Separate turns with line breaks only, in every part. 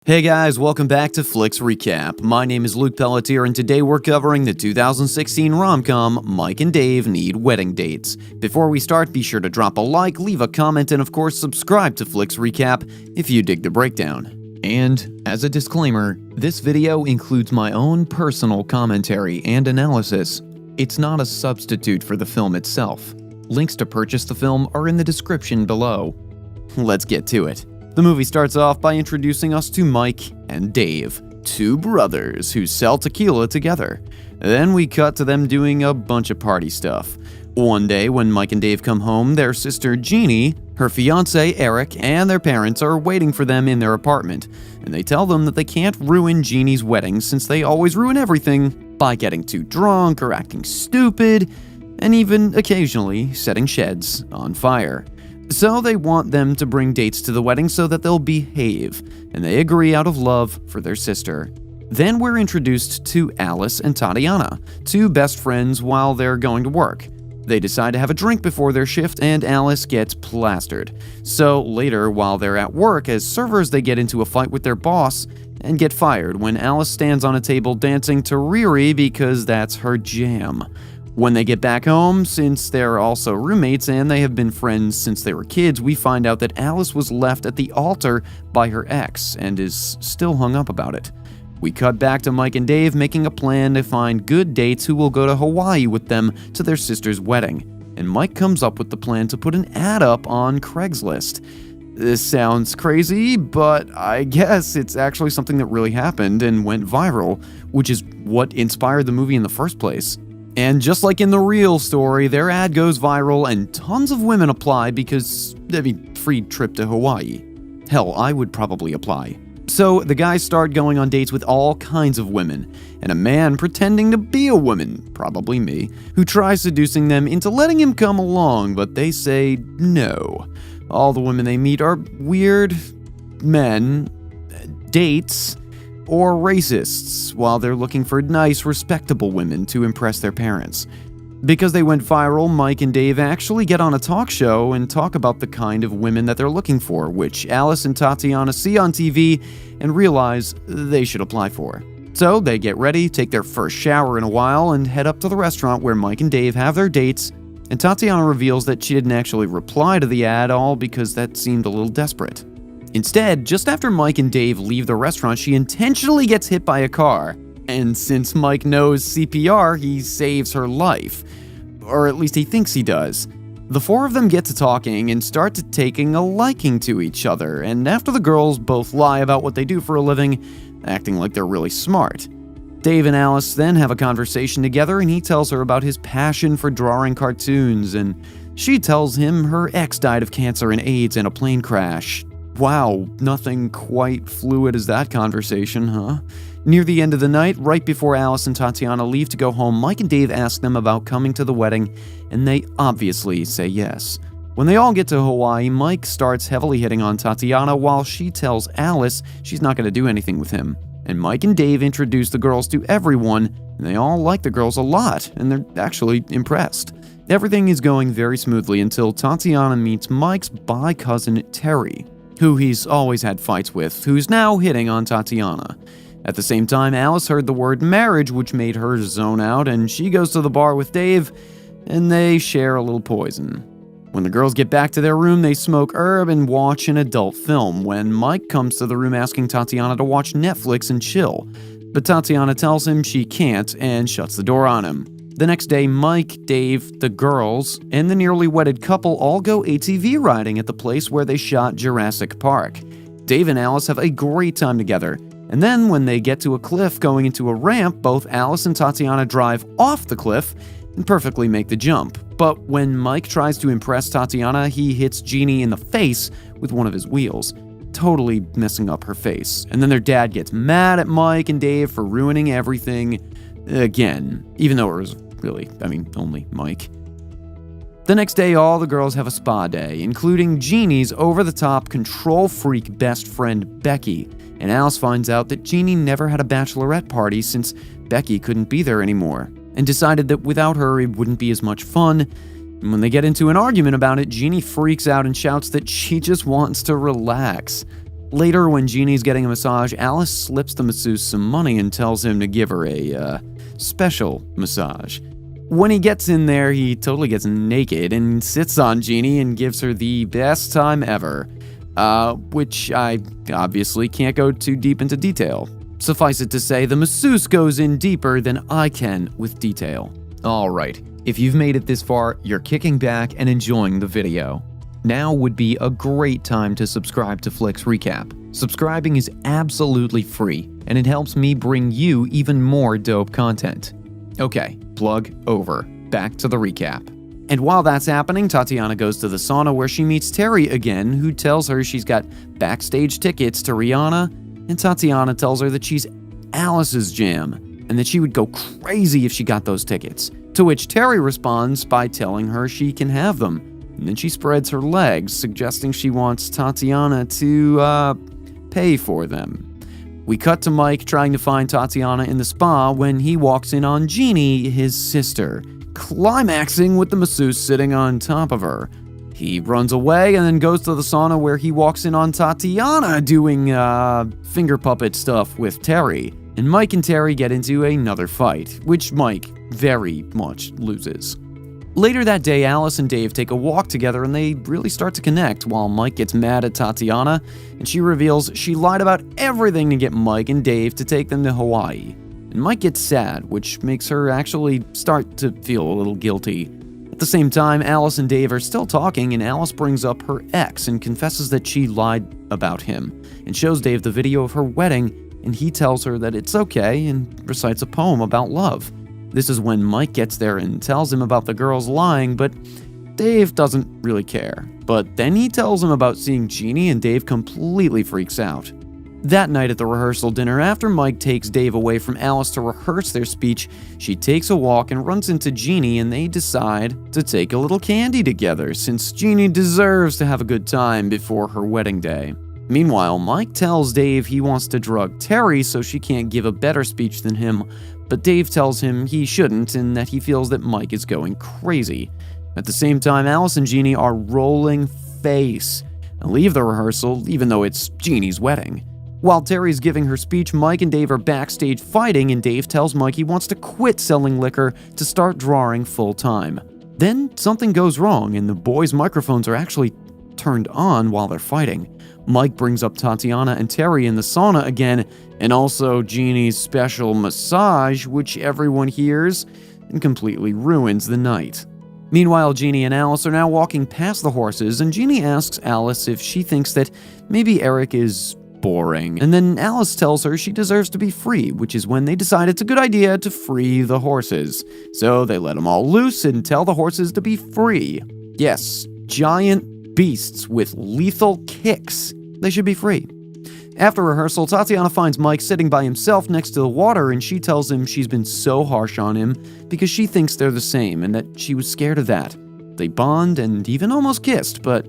Hey guys, welcome back to Flicks Recap. My name is Luke Pelletier and today we're covering the 2016 rom-com Mike and Dave Need Wedding Dates. Before we start, be sure to drop a like, leave a comment, and of course subscribe to Flicks Recap if you dig the breakdown. And, as a disclaimer, this video includes my own personal commentary and analysis. It's not a substitute for the film itself. Links to purchase the film are in the description below. Let's get to it. The movie starts off by introducing us to Mike and Dave, two brothers who sell tequila together. Then we cut to them doing a bunch of party stuff. One day when Mike and Dave come home, their sister Jeannie, her fiance Eric, and their parents are waiting for them in their apartment, and they tell them that they can't ruin Jeannie's wedding since they always ruin everything by getting too drunk or acting stupid, and even occasionally setting sheds on fire. So they want them to bring dates to the wedding so that they'll behave, and they agree out of love for their sister. Then we're introduced to Alice and Tatiana, two best friends while they're going to work. They decide to have a drink before their shift and Alice gets plastered. So later, while they're at work, as servers they get into a fight with their boss and get fired when Alice stands on a table dancing to Riri because that's her jam. When they get back home, since they're also roommates and they have been friends since they were kids, we find out that Alice was left at the altar by her ex and is still hung up about it. We cut back to Mike and Dave making a plan to find good dates who will go to Hawaii with them to their sister's wedding. And Mike comes up with the plan to put an ad up on Craigslist. This sounds crazy, but I guess it's actually something that really happened and went viral, which is what inspired the movie in the first place. And just like in the real story, their ad goes viral and tons of women apply because, free trip to Hawaii. Hell, I would probably apply. So the guys start going on dates with all kinds of women, and a man pretending to be a woman, probably me, who tries seducing them into letting him come along, but they say no. All the women they meet are weird men, dates, or racists, while they're looking for nice, respectable women to impress their parents. Because they went viral, Mike and Dave actually get on a talk show and talk about the kind of women that they're looking for, which Alice and Tatiana see on TV and realize they should apply for. So they get ready, take their first shower in a while, and head up to the restaurant where Mike and Dave have their dates, and Tatiana reveals that she didn't actually reply to the ad, all because that seemed a little desperate. Instead, just after Mike and Dave leave the restaurant, she intentionally gets hit by a car. And since Mike knows CPR, he saves her life. Or at least he thinks he does. The four of them get to talking and start to taking a liking to each other, and after the girls both lie about what they do for a living, acting like they're really smart. Dave and Alice then have a conversation together, and he tells her about his passion for drawing cartoons, and she tells him her ex died of cancer and AIDS in a plane crash. Wow, nothing quite fluid as that conversation, huh? Near the end of the night, right before Alice and Tatiana leave to go home, Mike and Dave ask them about coming to the wedding, and they obviously say yes. When they all get to Hawaii, Mike starts heavily hitting on Tatiana while she tells Alice she's not going to do anything with him. And Mike and Dave introduce the girls to everyone, and they all like the girls a lot, and they're actually impressed. Everything is going very smoothly until Tatiana meets Mike's bi cousin Terry, who he's always had fights with, who's now hitting on Tatiana. At the same time, Alice heard the word marriage, which made her zone out, and she goes to the bar with Dave, and they share a little poison. When the girls get back to their room, they smoke herb and watch an adult film, when Mike comes to the room asking Tatiana to watch Netflix and chill. But Tatiana tells him she can't and shuts the door on him. The next day, Mike, Dave, the girls, and the nearly wedded couple all go ATV riding at the place where they shot Jurassic Park. Dave and Alice have a great time together, and then when they get to a cliff going into a ramp, both Alice and Tatiana drive off the cliff and perfectly make the jump. But when Mike tries to impress Tatiana, he hits Jeannie in the face with one of his wheels, totally messing up her face. And then their dad gets mad at Mike and Dave for ruining everything again, even though it was really, only Mike. The next day, all the girls have a spa day, including Jeannie's over-the-top control freak best friend Becky, and Alice finds out that Jeannie never had a bachelorette party since Becky couldn't be there anymore, and decided that without her it wouldn't be as much fun. And when they get into an argument about it, Jeannie freaks out and shouts that she just wants to relax. Later, when Jeannie's getting a massage, Alice slips the masseuse some money and tells him to give her a, special massage. When he gets in there, he totally gets naked and sits on Jeannie and gives her the best time ever. Which I obviously can't go too deep into detail. Suffice it to say, the masseuse goes in deeper than I can with detail. Alright, if you've made it this far, you're kicking back and enjoying the video. Now would be a great time to subscribe to Flicks Recap. Subscribing is absolutely free, and it helps me bring you even more dope content. Okay, plug over. Back to the recap. And while that's happening, Tatiana goes to the sauna where she meets Terry again, who tells her she's got backstage tickets to Rihanna, and Tatiana tells her that she's Alice's jam, and that she would go crazy if she got those tickets. To which Terry responds by telling her she can have them, and then she spreads her legs, suggesting she wants Tatiana to, pay for them. We cut to Mike trying to find Tatiana in the spa when he walks in on Jeannie, his sister, climaxing with the masseuse sitting on top of her. He runs away and then goes to the sauna where he walks in on Tatiana doing, finger puppet stuff with Terry. And Mike and Terry get into another fight, which Mike very much loses. Later that day, Alice and Dave take a walk together and they really start to connect while Mike gets mad at Tatiana and she reveals she lied about everything to get Mike and Dave to take them to Hawaii. And Mike gets sad, which makes her actually start to feel a little guilty. At the same time, Alice and Dave are still talking and Alice brings up her ex and confesses that she lied about him and shows Dave the video of her wedding, and he tells her that it's okay and recites a poem about love. This is when Mike gets there and tells him about the girls lying, but Dave doesn't really care. But then he tells him about seeing Jeannie and Dave completely freaks out. That night at the rehearsal dinner, after Mike takes Dave away from Alice to rehearse their speech, she takes a walk and runs into Jeannie and they decide to take a little candy together since Jeannie deserves to have a good time before her wedding day. Meanwhile, Mike tells Dave he wants to drug Terry so she can't give a better speech than him, but Dave tells him he shouldn't and that he feels that Mike is going crazy. At the same time, Alice and Jeannie are rolling face and leave the rehearsal even though it's Jeannie's wedding. While Terry's giving her speech, Mike and Dave are backstage fighting and Dave tells Mike he wants to quit selling liquor to start drawing full-time. Then something goes wrong and the boys' microphones are actually turned on while they're fighting. Mike brings up Tatiana and Terry in the sauna again, and also Jeannie's special massage, which everyone hears and completely ruins the night. Meanwhile, Jeannie and Alice are now walking past the horses, and Jeannie asks Alice if she thinks that maybe Eric is boring. And then Alice tells her she deserves to be free, which is when they decide it's a good idea to free the horses. So they let them all loose and tell the horses to be free. Yes, giant beasts with lethal kicks. They should be free. After rehearsal, Tatiana finds Mike sitting by himself next to the water and she tells him she's been so harsh on him because she thinks they're the same and that she was scared of that. They bond and even almost kissed, but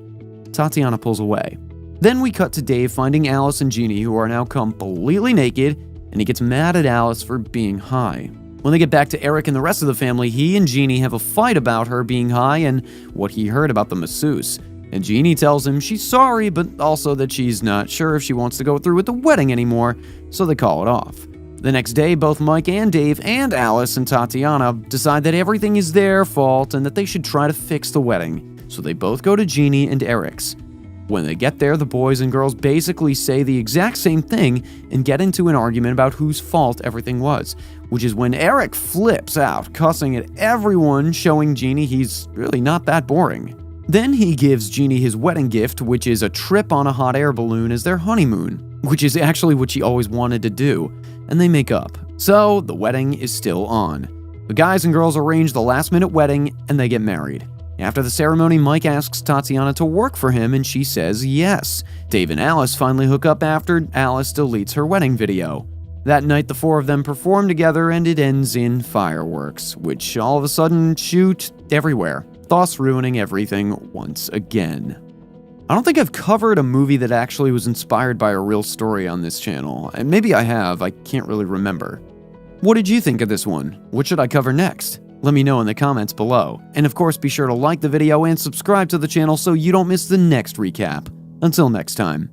Tatiana pulls away. Then we cut to Dave finding Alice and Jeannie, who are now completely naked, and he gets mad at Alice for being high. When they get back to Eric and the rest of the family, he and Jeannie have a fight about her being high and what he heard about the masseuse. And Jeannie tells him she's sorry, but also that she's not sure if she wants to go through with the wedding anymore, so they call it off. The next day, both Mike and Dave and Alice and Tatiana decide that everything is their fault and that they should try to fix the wedding, so they both go to Jeannie and Eric's. When they get there, the boys and girls basically say the exact same thing and get into an argument about whose fault everything was, which is when Eric flips out, cussing at everyone, showing Jeannie he's really not that boring. Then he gives Jeannie his wedding gift, which is a trip on a hot air balloon as their honeymoon, which is actually what she always wanted to do, and they make up. So the wedding is still on. The guys and girls arrange the last-minute wedding, and they get married. After the ceremony, Mike asks Tatiana to work for him, and she says yes. Dave and Alice finally hook up after Alice deletes her wedding video. That night, the four of them perform together, and it ends in fireworks, which all of a sudden shoot everywhere, thus ruining everything once again. I don't think I've covered a movie that actually was inspired by a real story on this channel, and maybe I have, I can't really remember. What did you think of this one? What should I cover next? Let me know in the comments below. And of course, be sure to like the video and subscribe to the channel so you don't miss the next recap. Until next time.